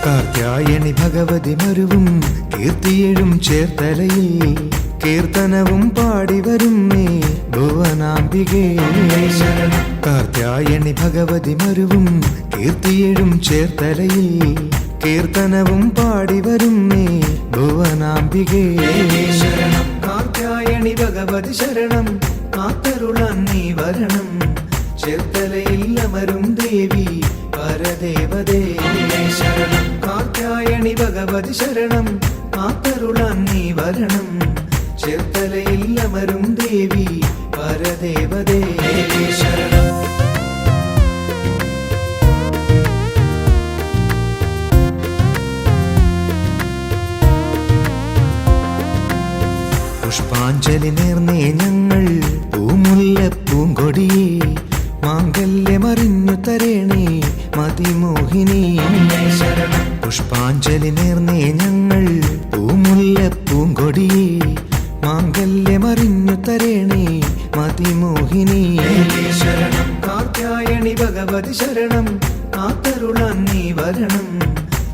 കാർത്യായണി ഭഗവതി മരുവും കീർത്തിയെഴും ചേർത്തലയിൽ കീർത്തനവും പാടിവരും മേ ഭുവനാംബികേ ശരണം. കാർത്യായണി ഭഗവതി മരുവും കീർത്തിയെഴും ചേർത്തലയിൽ കീർത്തനവും പാടിവരും മേ ഭുവനാംബികേ ശരണം. കാർത്യായണി ഭഗവതി ശരണം, കാത്തരുളാൻ നീ വരണം. ചേർത്തലയിൽ അമരും ദേവി പരദേവതേ ശരണം. കാർത്യായണി ഭഗവതി ശരണം, കാത്തരുളാൻ നീ വരണം. ചേർത്തലയിൽ അമരും ദേവി പരദേവതേ ശരണം. പുഷ്പാഞ്ജലി നേർന്നേ ഞങ്ങൾ പൂമുല്ല പൂങ്കൊടിയേ മാംഗല്യമറിഞ്ഞു തരേണേ മതിമോഹിനി ശരണം. പുഷ്പാഞ്ജലി നേർന്നേ ഞങ്ങൾ പൂമുല്ല പൂങ്കൊടിയേ മാംഗല്യമറിഞ്ഞു തരേണേ മതിമോഹിനി ശരണം. കാർത്യായണി ഭഗവതി ശരണം, കാത്തരുളാൻ നീ വരണം.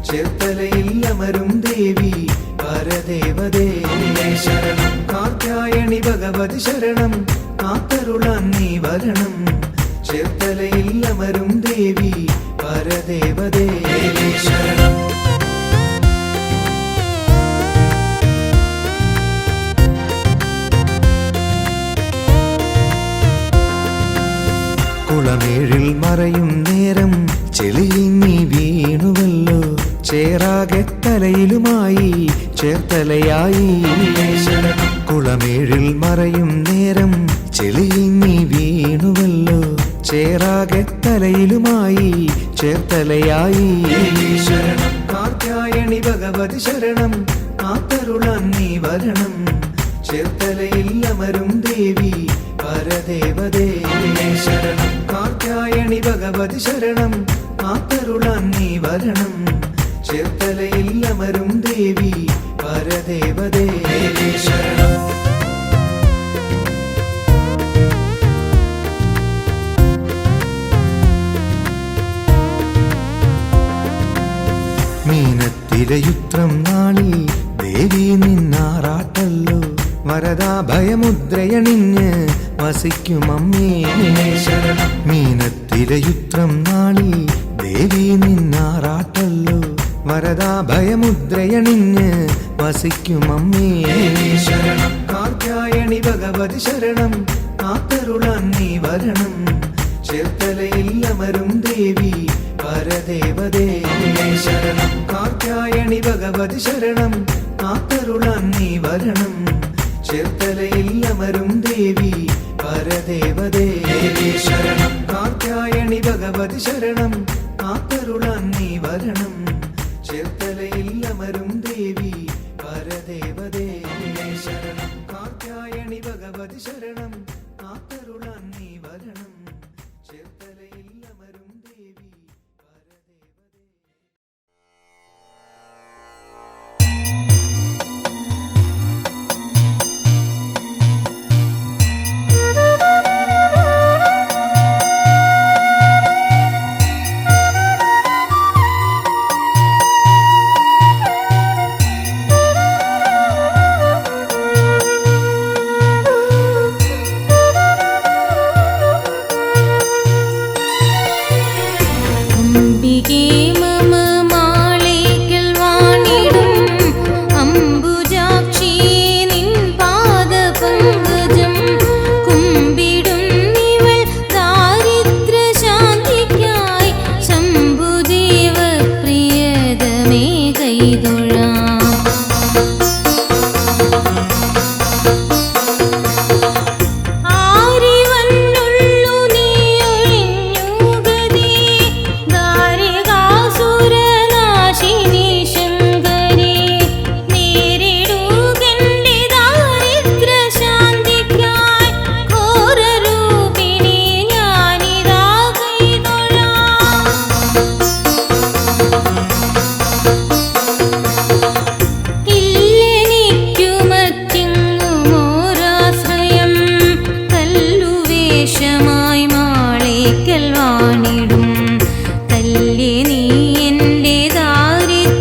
ചേർത്തലയിൽ അമരും ദേവി പരദേവതേ ശരണം. കാർത്യായണി ഭഗവതി ശരണം, കാത്തരുളാൻ നീ വരണം. ചേർത്തലയിൽ അമരും ദേവി പരദേവതേ ശരണം. കുളമേഴിൽ മറയും നേരം ചെളിയിങ്ങി വീണുവല്ലോ ചേറാകെ തലയിലുമായി ചേർത്തലയായി ശരണം. കുളമേഴിൽ മറയും നേരം ചെളിയിങ്ങി വീണുവല്ലോ ചേറാകെ തലയിലുമായി ചേർത്തലയായി ശരണം. കാർത്യായണി ഭഗവതി ശരണം, കാത്തരുളാൻ നീ വരണം. ചേർത്തലയിൽ അമരും ദേവി പരദേവതേ ശരണം. കാർത്യായണി ഭഗവതി ശരണം, കാത്തരുളാൻ നീ വരണം. ചേർത്തലയിൽ അമരും ദേവി പരദേവതേ ശരണം. മീനത്തിരയുത്രം നാളിൽ ദേവി നിന്നാറാട്ടല്ലോ വരദാഭയമുദ്രയണിഞ്ഞ് വസിക്കും അമ്മേ ശരണം. മീനത്തിരയുത്രം നാളിൽ ദേവി നിന്നാറാട്ടല്ലോ വരദാഭയമുദ്രയണിഞ്ഞ് വസിക്കും അമ്മേ ശരണം. കാർത്യായണി ഭഗവതി ശരണം, കാത്തരുളാൻ നീ വരണം. ചേർത്തലയിൽ അമരും ദേവി പരദേവതേ ശരണം. കാർത്യായണി ഭഗവതി ശരണം, കാത്തരുളാൻ നീ വരണം. ചേർത്തലയിൽ അമരും ദേവി പരദേവതേ ശരണം. കാർത്യായണി ഭഗവതി ശരണം, കാത്തരുളാൻ നീ വരണം. ചേർത്തലയിൽ അമരും ദേവി പരദേവതേ ശരണം. കാർത്യായണി ഭഗവതി ശരണം, കാത്തരുളാൻ നീ വരണം. ചേർത്തലയിൽ അമരും ദേവി പരദേവതേ. വാണിടും തല്ലി നീ എൻ്റെ ദാരിദ്ര്യ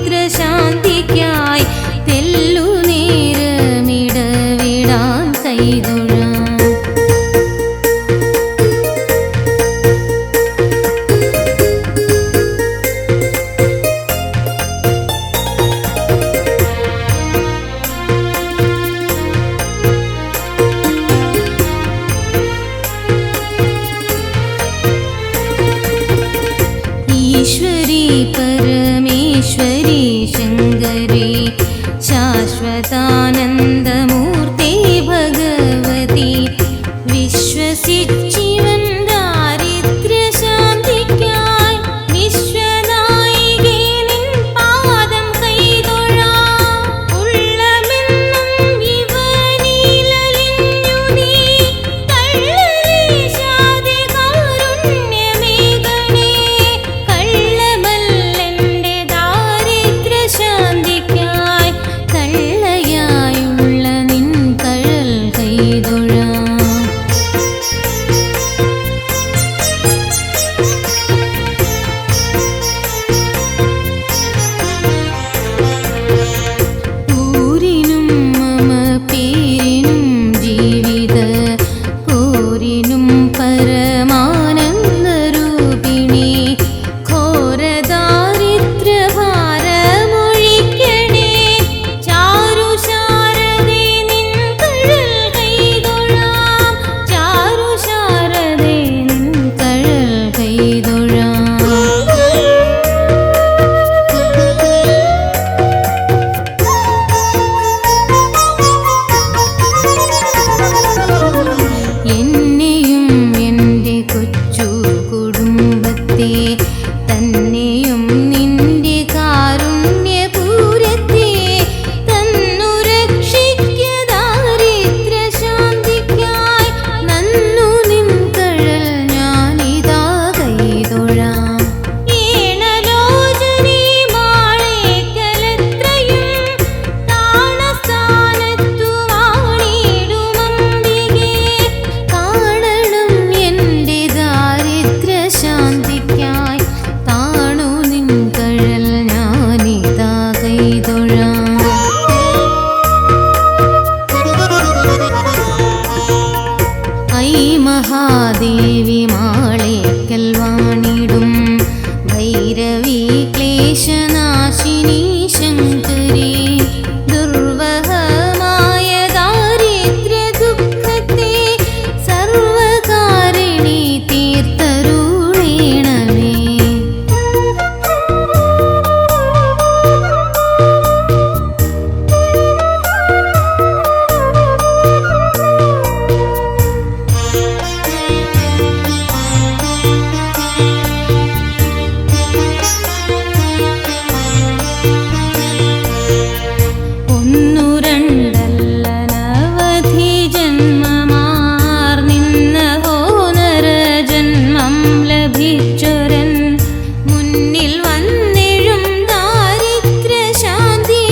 ഈശ്വരി പരമേശ്വരി ശങ്കരി ശാശ്വതാനന്ദമൂർത്തി ഭഗവതി വിശ്വസിച്ചിവൻ ദാരിദ്ര്യശാന്തിക്കായി വിശ്വനായികേ നിൻ പാദം കൈതൊഴാം ഉള്ളമെന്നും ഇവനിലലിഞ്ഞു നീ കള്ളലേശാതെ കാരുണ്യമേകണേ കള്ളമല്ലെന്റെ ദാരിദ്ര്യശാന്തിക്കായി കള്ളയായുള്ള നിൻ കഴൽ കൈതൊഴാം ൂരിനും മമ പേരിനും ജീവിത പോരിനും പരമാനന്ദരൂപിണി ഘോരദാരിദ്ര്യഭാരമൊഴിക്കണേ ചാരുശാരദേ നിൻ കഴൽ കൈതൊഴാം ചാരുശാരദേ നിൻ കഴൽ കൈതൊഴാം എന്നെയും എൻ്റെ കൊച്ചു കുടുംബത്തെ തന്നെയും നിന്റെ കാരുണ്യപൂരത്തെ തന്നു രക്ഷിക്ക ദാരിദ്ര്യശാന്തിക്കായി നന്നു നിൻ കഴൽ ഞാനിതാ കൈതൊഴാം ഏണലോചനീ മാളേക്കലത്രയും താണസ്ഥാനത്തു വാണിടുമംബികേ കാണണം എൻ്റെ ദാരിദ്ര്യശാന്തിക്കായി താണു നിൻ കഴൽ ഞാനിതാ കൈതൊഴാം ഐ മഹാദേവി മാളേക്കൽ വാണിടും ഭൈരവി ക്ലേശനാശിനി ശങ്കരി ദുർവഹമായ ദാരിദ്ര്യ ദുഃഖത്തെ സർവകാരിണി തീർത്തരുളേണമേ ഒന്നു രണ്ടല്ലനവധി ജന്മമാർ നിന്നഹോ നരജന്മം ലഭിച്ചൊരൻ മുന്നിൽ വന്നെഴും ദാരിദ്ര്യശാന്തി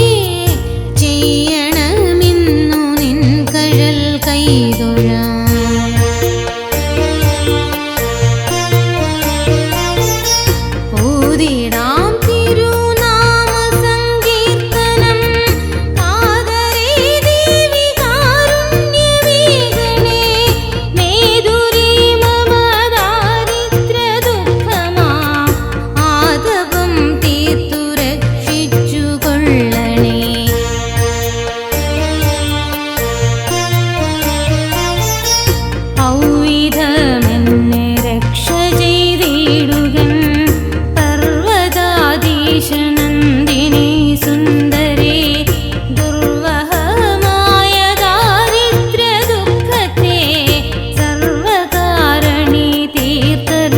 ചെയ്യണമിന്നു നിൻ കഴൽ കൈതൊഴാം ഓതിടാം തിരുനാമ സങ്കീർത്തനം കാതരേ ദേവി കാരുണ്യമേകണേ മേദുരീ മമ ദാരിദ്ര്യ ദുഃഖമാ ആദവം തീർത്തു രക്ഷിച്ചു കൊള്ളണേ ഔവിധമെന്നെ രക്ഷ ചെയ്തിടുകൻ പർവ്വതാധീശനന്ദിനി സുന്ദരേ ദുർവഹമായ ദാരിദ്ര്യ ദുഃഖത്തെ സർവകാരണി തീർത്തരുളേണമേ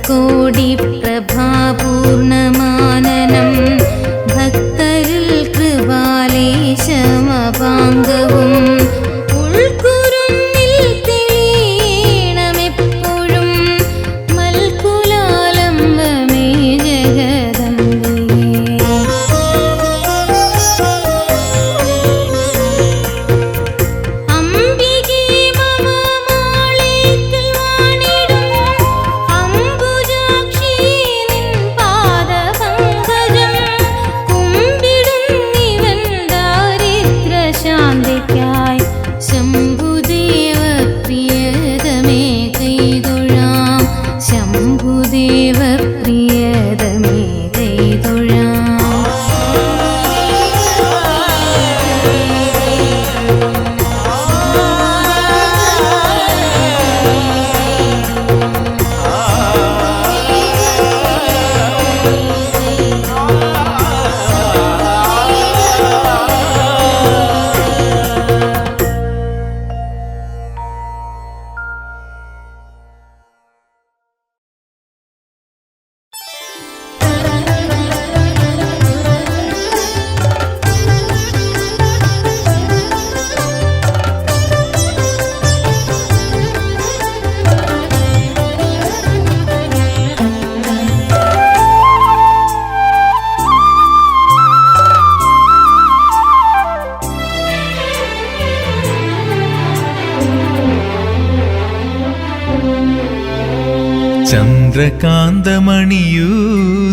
കോടി പ്രഭാപൂർണമാനനം ഭക്തരിൽ കൃപാലേശമപാങ്കവും ഉൾക്കുരുന്നിൽ തെളിയണമെപ്പോഴും മൽ ചന്ദ്രകാന്തമണിയൂ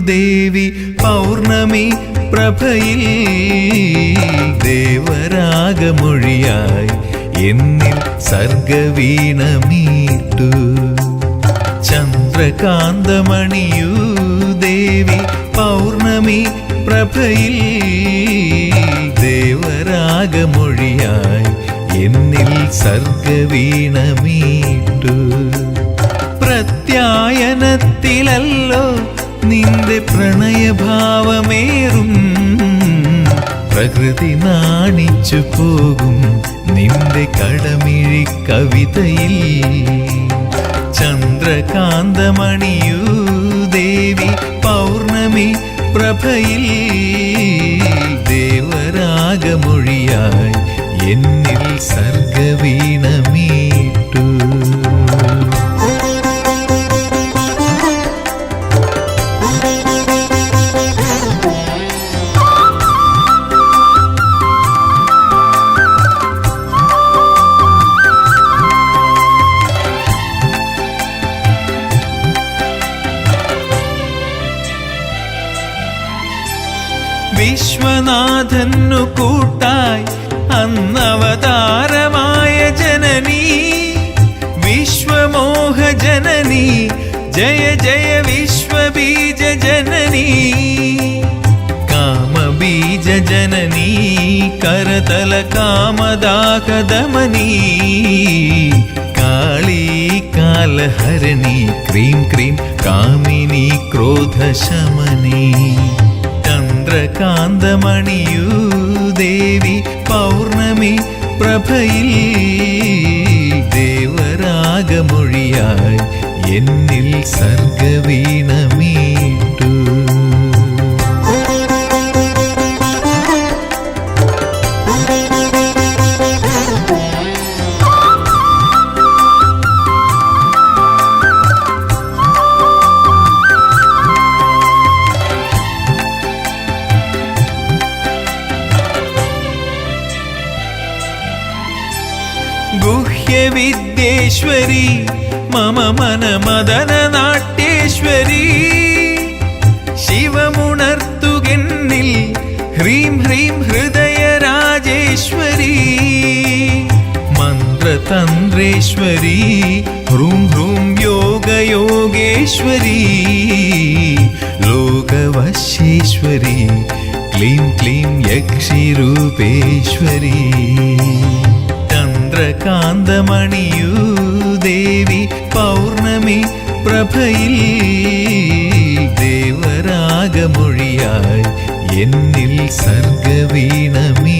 ദേവി പൗർണമി പ്രഭയിൽ ദേവരാഗമൊഴിയായി എന്നിൽ സർഗവീണമീട്ടു. ചന്ദ്രകാന്തമണിയൂ ദേവി പൗർണമി പ്രഭയിൽ ദേവരാഗമൊഴിയായി എന്നിൽ സർഗവീണമീട്ടു. പ്രത്യായനത്തിലല്ലോ നിന്റെ പ്രണയഭാവമേറും, പ്രകൃതി നാണിച്ചു പോകും നിന്റെ കടമിഴി കവിതയിൽ. ചന്ദ്രകാന്തമണിയൂ ദേവി പൗർണമി പ്രഭയിൽ ദേവരാഗമൊഴിയായി എന്നിൽ സർഗവീണമീട്ടു. വിശ്വനാഥന്നു കൂട്ടായി അന്നവതാരമായ ജനനി, വിശ്വമോഹ ജനനി, ജയ ജയ വിശ്വബീജ ജനനി. കാമബീജ ജനനി കരതല കാമദാഹദമനി, കാളീ കാലഹരണി ക്രീം ക്രീം കാമിനി ക്രോധശമനി. ചന്ദ്രകാന്തമണിയൂ ദേവി പൗർണമി പ്രഭയിൽ ദേവരാഗമൊഴിയായി എന്നിൽ സർഗവീണമീട്ടു. ഗുഹ്യവിദ്യേശ്വരി മമ മനമദന നാട്യേശ്വരി, ശിവമുണർത്തുകെന്നിൽ ഹ്രീം ഹ്രീം ഹൃദയരാജേശ്വരി. മന്ത്രതന്ത്രേശ്വരി ഹ്രൂം ഹ്രൂം യോഗയോഗേശ്വരി, ലോകവശ്യേശ്വരി ക്ലീം ക്ലീം യക്ഷിരൂപേശ്വരി. ചന്ദ്രകാന്തമണിയൂ ദേവി പൗർണമി പ്രഭയിൽ ദേവരാഗമൊഴിയായി എന്നിൽ സർഗവീണമീട്ടു.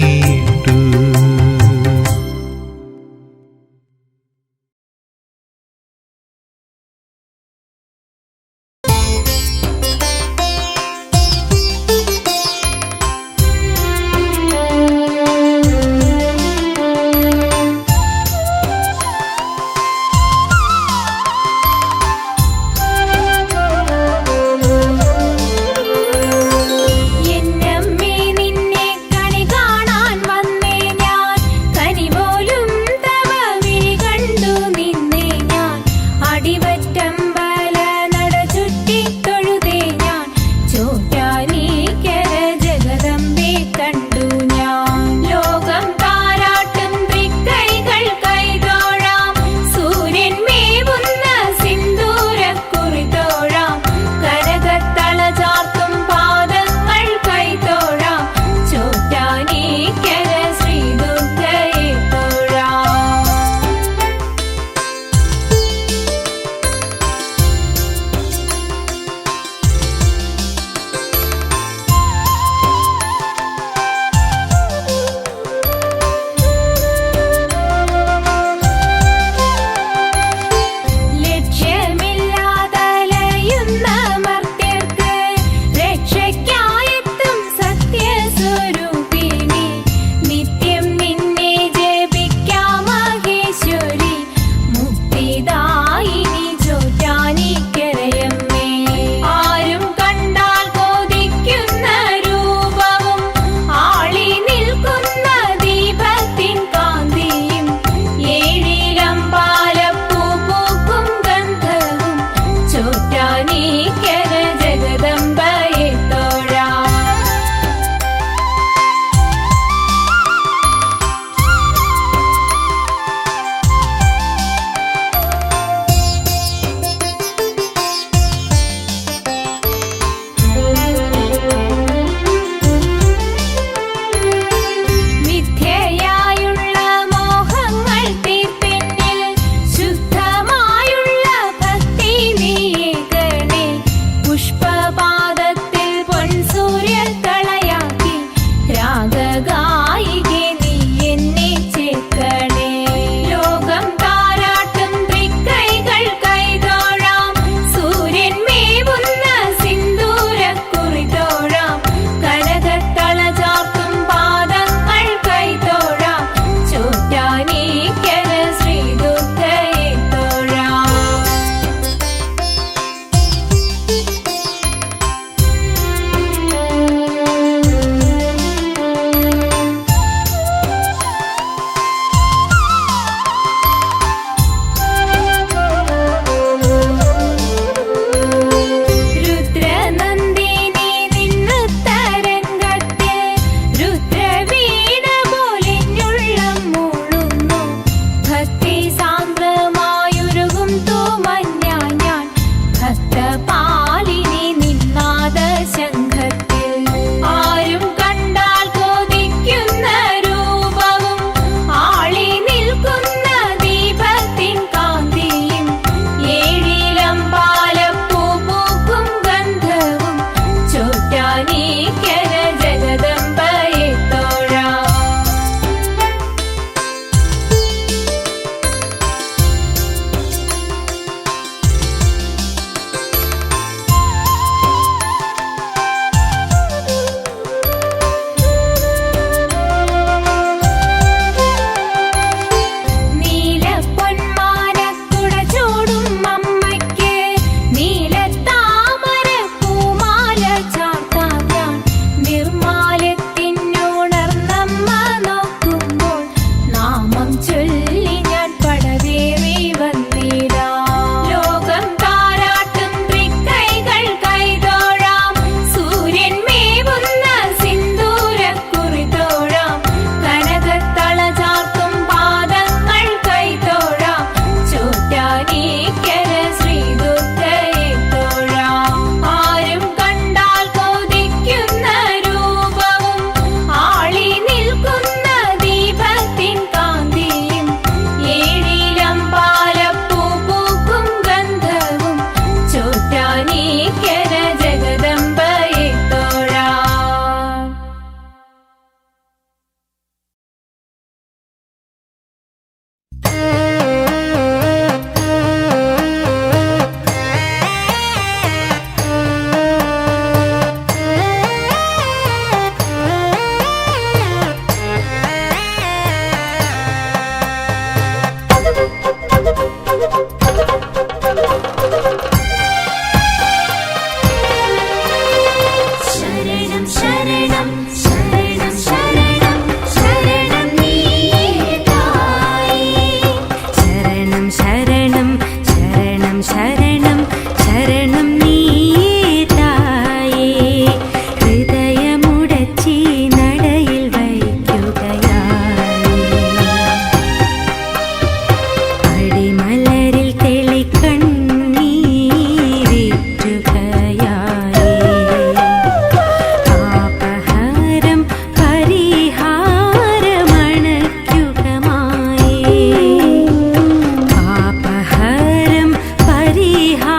എന്നമ്മേ നിന്നെ കണി കാണാൻ ശരണം ശരണം നീയേ തായേ ഹൃദയമുടച്ചി നടയിൽ വയ്ക്കുകയായി അടിമലരിൽ തെളിക്കണ്ണീരിറ്റുകയായി പാപഹരം പരിഹാരമണയ്ക്കുകമായി പാപഹരം പരിഹാരമണയ്ക്കുകമായി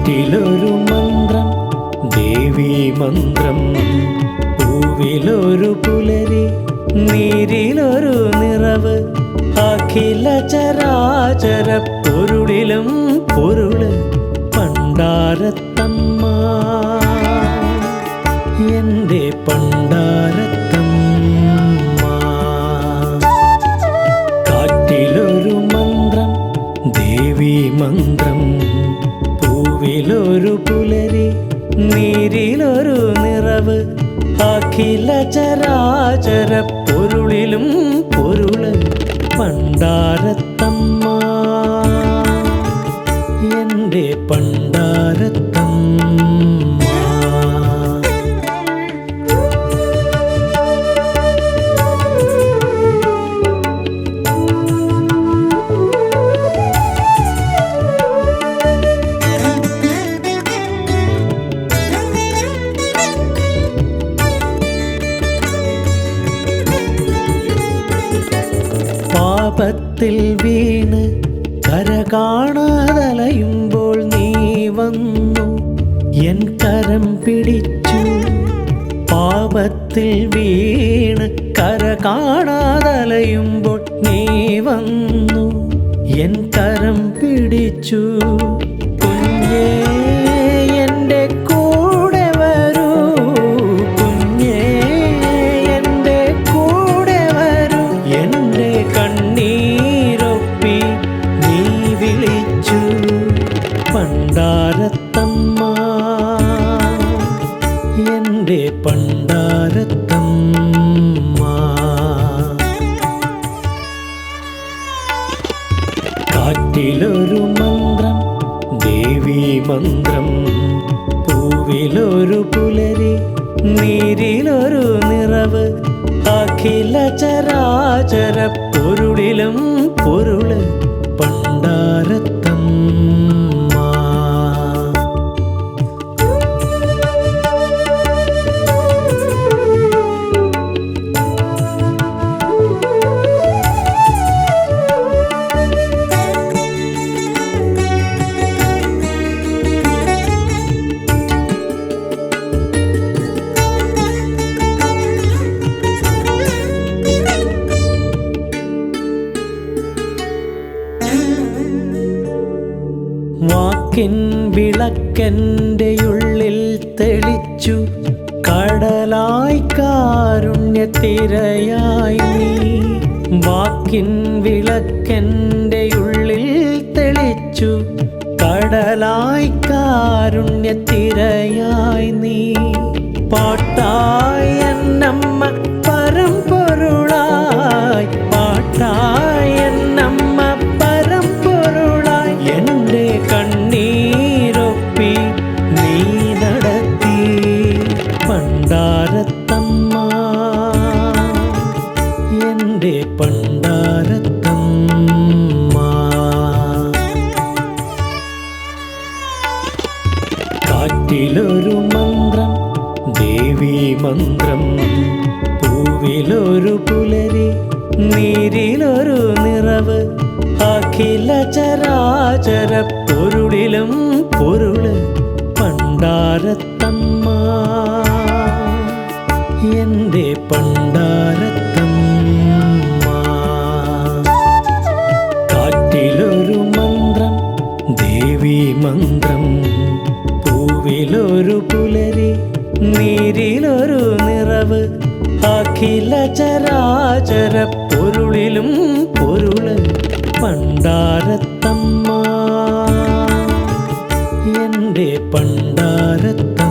കാറ്റിലൊരു മന്ത്രം ദേവീ മന്ത്രം, പൂവിലൊരു പുലരി നീരിലൊരു നിറവ്, അഖില ചരാചര പൊരുളിലും പൊരുള് പണ്ടാരത്തമ്മ, എൻ്റെ പണ്ടാരത്തമ്മ. കാറ്റിലൊരു മന്ത്രം ദേവീ മന്ത്രം, പൂവിലൊരു പുലരി നീരിലൊരു നിറവ്, അഖില ചരാചര പൊരുളിലും പൊരുള് പണ്ടാരത്തമ്മ, എൻ്റെ പണ്ടാരത്തമ്മ. പാപത്തിൽ വീണ് കര കാണാതലയുമ്പോൾ നീ വന്നു എൻ കരം പിടിച്ചു. പാപത്തിൽ വീണ് കര കാണാതലയുമ്പോൾ നീ വന്നു എൻ കരം പിടിച്ചു. കുഞ്ഞേ എൻ്റെ കൂടെ വരൂ, കുഞ്ഞേ എൻ്റെ കൂടെ വരൂ, എൻ്റെ കണ്ണീരൊപ്പി നീ വിളിച്ചു പണ്ടാരത്തമ്മ, എൻ്റെ പണ്ടാരത്തമ്മ. കാറ്റിലൊരു മന്ത്രം ദേവീ മന്ത്രം, പൂവിലൊരു പുലരി നീരിലൊരു നിറവ്, അഖില ചരാചര പൊരുളിലും പൊരുള് പണ്ടാരത്തമ്മ. വാക്കിൻ വിളക്കെൻ്റെ ഉള്ളിൽ തെളിച്ചു, കടലായി കാരുണ്യത്തിരയായി നീ. വാക്കിൻ വിളക്കെൻ്റെ ഉള്ളിൽ തെളിച്ചു, കടലായി കാരുണ്യത്തിരയായി നീ. പാട്ടായി എന്നമ്മ പരമ്പൊരുളായി, പാട്ടായി എന്നമ്മ പരമ്പൊരുളായി, എൻ്റെ കണ്ണീരൊപ്പി നീ നടത്തി പണ്ടാരത്തമ്മ, എൻ്റെ പണ്ടാരത്തമ്മ. കാറ്റിലൊരു മന്ത്രം ദേവീ മന്ത്രം, പൂവിലൊരു പുലരി നീരിലൊരു നിറവ്, അഖില ചരാചര പൊരുളിലും പൊരുള് പണ്ടാരത്തമ്മ, എൻ്റെ പണ്ടാരത്തമ്മ. കാറ്റിലൊരു മന്ത്രം ദേവീ മന്ത്രം, പൂവിലൊരു പുലരി നീരിലൊരു നിറവ്, അഖില ചരാചര പൊരുളിലും പൊരുള് പണ്ടാരത്തമ്മ, എൻ്റെ പണ്ടാരത്തമ്മ.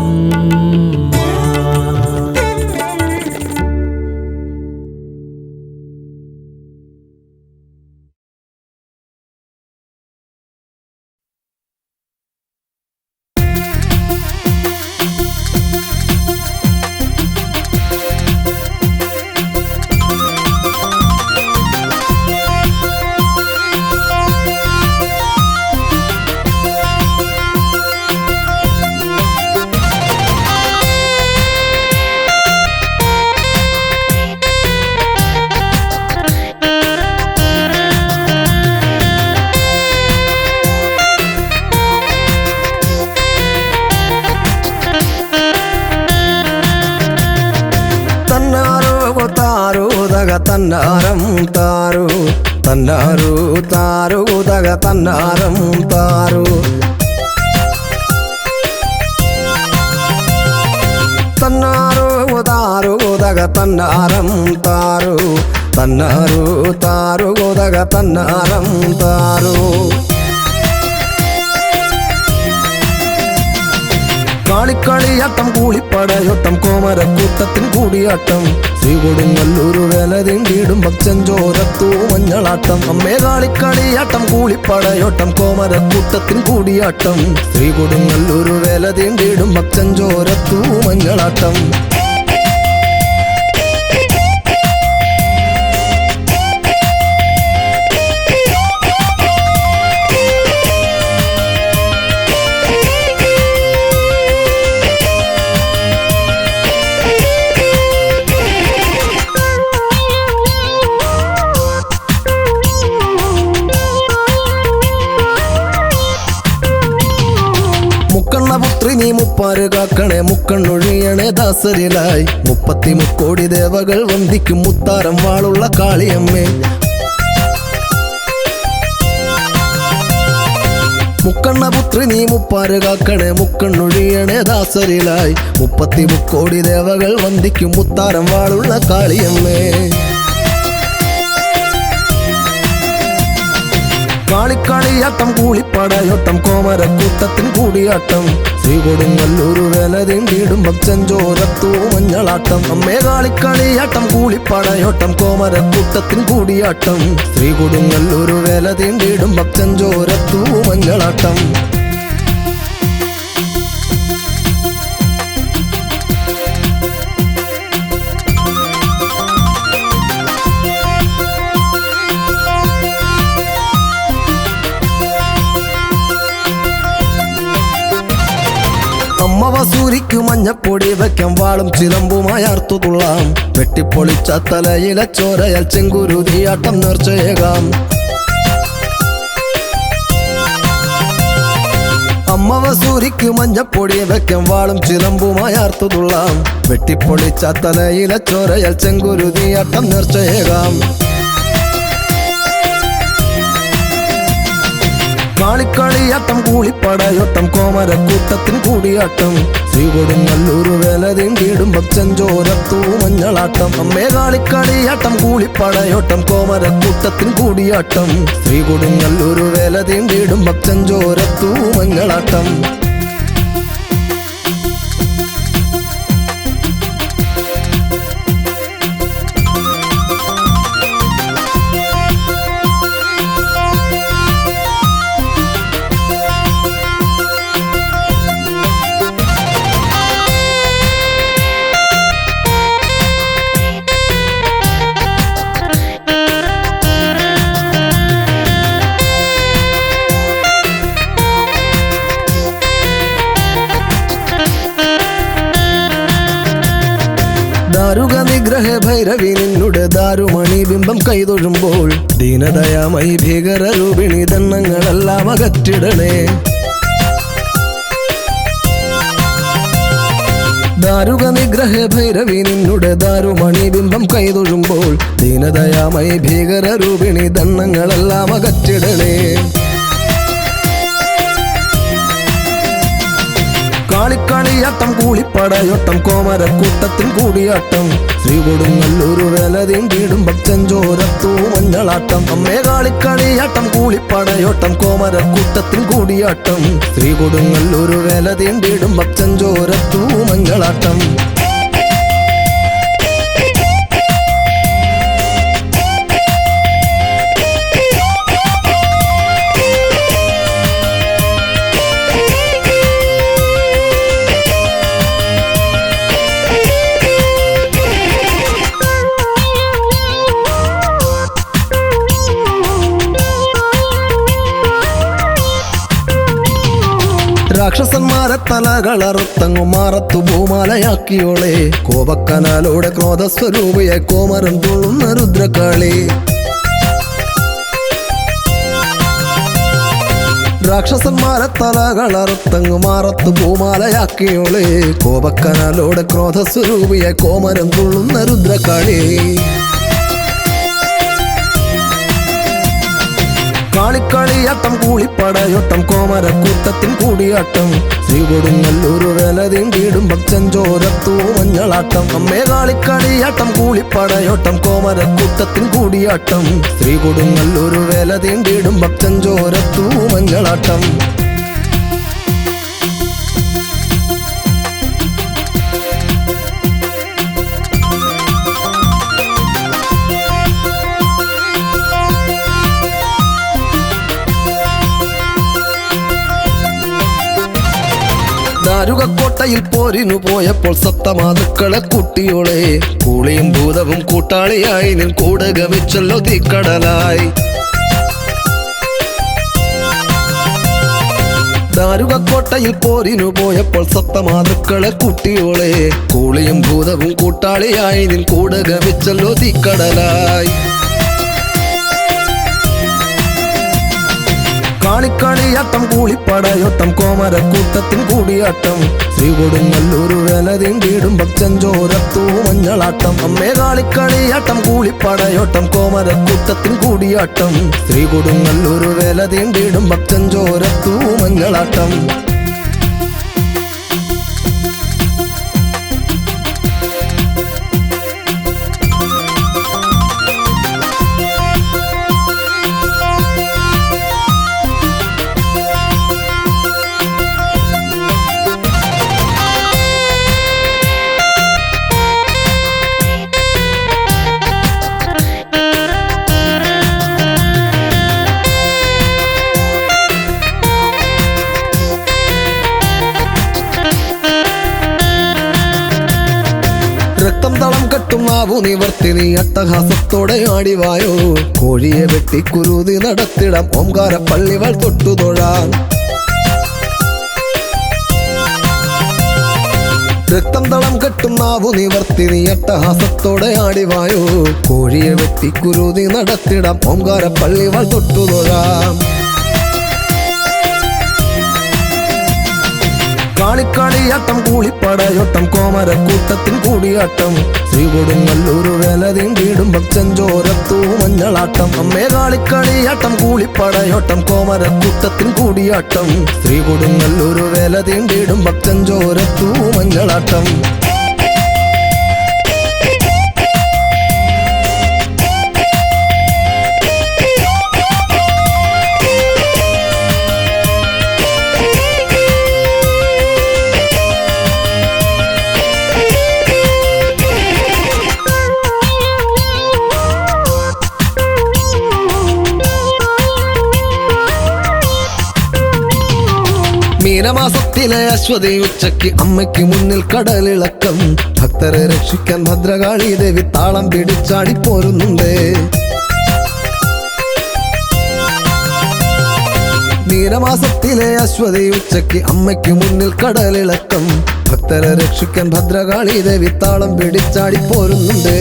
തന്നാരം താരു തന്നാരു താരു ഉദക തന്നാരം താരു തന്നാരു താരു ഉദക തന്നാരം താരു തന്നാരു താരു ഉദക തന്നാരം താരു കാളിക്കളിയാട്ടം കൂളിപ്പടയോട്ടം കോമരക്കൂട്ടത്തിൻ കൂടിയാട്ടം ശ്രീകൊടുങ്ങല്ലൂരു വേല തീണ്ടിയിടും ഭക്തഞ്ചോരത്തു മഞ്ഞളാട്ടം അമ്മേ കാളിക്കളിയാട്ടം കൂളിപ്പടയോട്ടം കോമരക്കൂട്ടത്തിൻ കൂടിയാട്ടം ശ്രീകൊടുങ്ങല്ലൂരു വേല തീണ്ടിയിടും ഭക്തഞ്ചോരത്തു മഞ്ഞളാട്ടം മുക്കണ്ണപുത്രി നീ മുപ്പാര് കാക്കണേ മുക്കണ്ണൊഴിയണേ ദാസരിലായി 33 ദേവകൾ വന്ദിക്കും മുത്താരം വാളുള്ള കാളിയമ്മേ മുക്കണ്ണപുത്രി നീ മുപ്പാര് കാക്കണേ മുക്കണ്ണൊഴിയണേ ദാസരിലായി 33 ദേവകൾ വന്ദിക്കും മുത്താരം വാളുള്ള കാളിയമ്മേ കാളിക്കളിയാട്ടം കൂളിപ്പടയോട്ടം കോമരക്കൂട്ടത്തിൻ കൂടിയാട്ടം ശ്രീകൊടുങ്ങല്ലൂരു വേല തീണ്ടിയിടും ഭക്തഞ്ചോരത്തു മഞ്ഞളാട്ടം അമ്മേ കാളിക്കളിയാട്ടം കൂളിപ്പടയോട്ടം കോമരക്കൂട്ടത്തിൻ കൂടിയാട്ടം ശ്രീകൊടുങ്ങല്ലൂരു വേല തീണ്ടിയിടും ഭക്തഞ്ചോരത്തു മഞ്ഞളാട്ടം അമ്മ വസൂരിക്കു മഞ്ഞപ്പൊടി വയ്ക്കാം വാളും ചിലമ്പുമായി അർത്തുതുള്ളാം വെട്ടിപ്പൊളിച്ച തലയിലെ ചോരയാൽ ചെങ്കുരുതിയാട്ടം നേർച്ചയേകാം അമ്മ വസൂരിക്കു മഞ്ഞപ്പൊടി വയ്ക്കാം വാളും ചിലമ്പുമായി അർത്തുതുള്ളാം വെട്ടിപ്പൊളിച്ച തലയിലെ ചോരയാൽ ചെങ്കുരുതിയാട്ടം നേർച്ചയേകാം കാളിക്കളിയാട്ടം കൂളിപ്പടയോട്ടം കോമരക്കൂട്ടത്തിൻ കൂടിയാട്ടം ശ്രീകൊടുങ്ങല്ലൂരു വേല തീണ്ടിയിടും ഭക്തഞ്ചോരത്തു മഞ്ഞളാട്ടം അമ്മേ കാളിക്കളിയാട്ടം കൂളിപ്പടയോട്ടം കോമരക്കൂട്ടത്തിൻ കൂടിയാട്ടം ശ്രീകൊടുങ്ങല്ലൂരു വേല തീണ്ടിയിടും ഭക്തഞ്ചോരത്തു മഞ്ഞളാട്ടം ദാരുക നിഗ്രഹ ഭൈരവി നിന്നുടെ ദാരുമണി ബിംബം കൈതൊഴുമ്പോൾ ദീനദയാമയി ഭീകര രൂപിണി ദണ്ണങ്ങളെല്ലാം അകറ്റിടണേ ദാരുക നിഗ്രഹ ഭൈരവി നിന്നുടെ ദാരുമണി ബിംബം കൈതൊഴുമ്പോൾ ദീനദയാമയി ഭീകര രൂപിണി ദണ്ണങ്ങളെല്ലാം അകറ്റിടണേ കാളിക്കളിയാട്ടം കൂളിപ്പടയോട്ടം കോമരക്കൂട്ടത്തിൻ കൂടിയാട്ടം ശ്രീകൊടുങ്ങല്ലൂരു വേല തീണ്ടിയിടും ഭക്തഞ്ചോരത്തു മഞ്ഞളാട്ടം അമ്മേ കാളിക്കളിയാട്ടം കൂളിപ്പടയോട്ടം കോമരക്കൂട്ടത്തിൻ കൂടിയാട്ടം ശ്രീകൊടുങ്ങല്ലൂരു വേല തീണ്ടിയിടും ഭക്തഞ്ചോരത്തു മഞ്ഞളാട്ടം രാക്ഷസന്മാരെ തലകളറുത്തങ്ങു മാറത്തു ഭൂമാലയാക്കിയോളെ കോപക്കനാലോടെ ക്രോധസ്വരൂപിയെ കോമരം തുള്ളുന്ന രുദ്രകാളി രാക്ഷസന്മാരെ തലകളറുത്തങ്ങു മാറത്തു ഭൂമാലയാക്കിയോളെ കോപക്കനാലോടെ ക്രോധസ്വരൂപിയെ കോമരം തുള്ളുന്ന രുദ്രകാളി കാളിക്കളിയാട്ടം കൂളിപ്പടയോട്ടം കോമരക്കൂട്ടത്തിൻ കൂടിയാട്ടം ശ്രീ കൊടുങ്ങല്ലൂർ വേല തീണ്ടിയിടും ഭക്തഞ്ചോരത്തു മഞ്ഞളാട്ടം അമ്മേ കാളിക്കളിയാട്ടം കൂളിപ്പടയോട്ടം കോമരക്കൂട്ടത്തിൻ കൂടിയാട്ടം ശ്രീ കൊടുങ്ങല്ലൂർ വേല തീണ്ടിയിടും ഭക്തഞ്ചോരത്തു മഞ്ഞളാട്ടം ദാരുകക്കോട്ടയിൽ പോരിനു പോയപ്പോൾ സപ്തമാതുക്കളെ കുട്ടിയോളെ കൂളിയും ഭൂതവും കൂട്ടാളിയായി നിൻ കൂടെ ഗമിച്ചല്ലോ തീക്കടലായി ദാരുകക്കോട്ടയിൽ പോരിനു പോയപ്പോൾ സപ്തമാതുക്കളെ കുട്ടിയോളെ കൂളിയും ഭൂതവും കൂട്ടാളിയായി നിൻ കൂടെ ഗമിച്ചല്ലോ തീക്കടലായി കാളിക്കളിയാട്ടം കൂളിപ്പടയോട്ടം കോമരക്കൂട്ടത്തിൻ കൂടിയാട്ടം ശ്രീ കൊടുങ്ങല്ലൂർ വേല തീണ്ടിയിടും ഭക്തഞ്ചോരത്തു മഞ്ഞളാട്ടം അമ്മേ കാളിക്കളിയാട്ടം കൂളിപ്പടയോട്ടം കോമരക്കൂട്ടത്തിൻ കൂടിയാട്ടം ശ്രീ കൊടുങ്ങല്ലൂർ വേല തീണ്ടിയിടും ഭക്തഞ്ചോരത്തു മഞ്ഞളാട്ടം രക്തം തളം കെട്ടും ആവു നിവർത്തി നീ അട്ടഹാസത്തോടെ ആടിവായോ കോഴിയെ വെട്ടി കുരുതി നടത്തിടാം ഓംകാര പള്ളികൾ തൊട്ടുതൊഴാം രക്തം തളം കെട്ടും ആവു നിവർത്തി നീ അട്ടഹാസത്തോടെ ആടിവായോ കോഴിയെ വെട്ടി കുരുതി നടത്തിടാം ഓംകാര പള്ളികൾ തൊട്ടുതൊഴാം കാളിക്കളിയാട്ടം കൂളിപ്പടയോട്ടം കോമരക്കൂട്ടത്തിൻ കൂടിയാട്ടം ശ്രീ കൊടുങ്ങല്ലൂർ വേല തീണ്ടിയിടും ഭക്തഞ്ചോരത്തു മഞ്ഞളാട്ടം അമ്മേ കാളിക്കളിയാട്ടം കൂളിപ്പടയോട്ടം കോമരക്കൂട്ടത്തിൻ കൂടിയാട്ടം ശ്രീ കൊടുങ്ങല്ലൂർ വേല തീണ്ടിയിടും ഭക്തഞ്ചോരത്തു മഞ്ഞളാട്ടം മീനമാസത്തിലെ അശ്വതി ഉച്ചയ്ക്ക് അമ്മയ്ക്ക് മുന്നിൽ കടലിളക്കം ഭക്തരെ രക്ഷിക്കാൻ ഭദ്രകാളി ദേവി താളം പിടിച്ചാടി പോരുന്നുണ്ട് മീനമാസത്തിലെ അശ്വതി ഉച്ചയ്ക്ക് അമ്മയ്ക്ക് മുന്നിൽ കടലിളക്കം ഭക്തരെ രക്ഷിക്കാൻ ഭദ്രകാളി ദേവി താളം പിടിച്ചാടി പോരുന്നുണ്ട്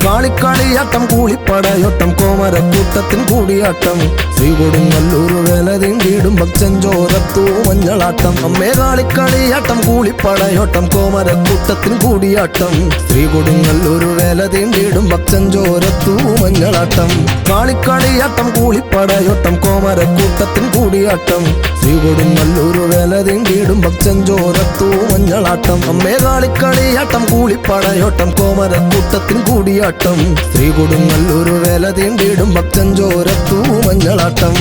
കാളിക്കളിയാട്ടം കൂളിപ്പടയോട്ടം കോമരക്കൂട്ടത്തിൻ കൂടിയാട്ടം ശ്രീ കൊടുങ്ങല്ലൂർ വേല തീണ്ടിയിടും ഭക്തഞ്ചോരത്തു മഞ്ഞളാട്ടം അമ്മേ കാളിക്കളിയാട്ടം കൂളിപ്പടയോട്ടം കോമരക്കൂട്ടത്തിൻ കൂടിയാട്ടം ശ്രീ കൊടുങ്ങല്ലൂർ വേല തീണ്ടിയിടും ഭക്തഞ്ചോരത്തു മഞ്ഞളാട്ടം കാളിക്കളിയാട്ടം കൂളിപ്പടയോട്ടം കോമരക്കൂട്ടത്തിൻ കൂടിയാട്ടം ശ്രീ കൊടുങ്ങല്ലൂർ വേല തീണ്ടിയിടും ഭക്തഞ്ചോരത്തു മഞ്ഞളാട്ടം അമ്മേ കാളിക്കളിയാട്ടം കൂളിപ്പടയോട്ടം കോമരക്കൂട്ടത്തിൻ കൂടിയാട്ടം ശ്രീ കൊടുങ്ങല്ലൂർ വേല തീണ്ടിയിടും ഭക്തഞ്ചോരത്തു മഞ്ഞളാട്ടം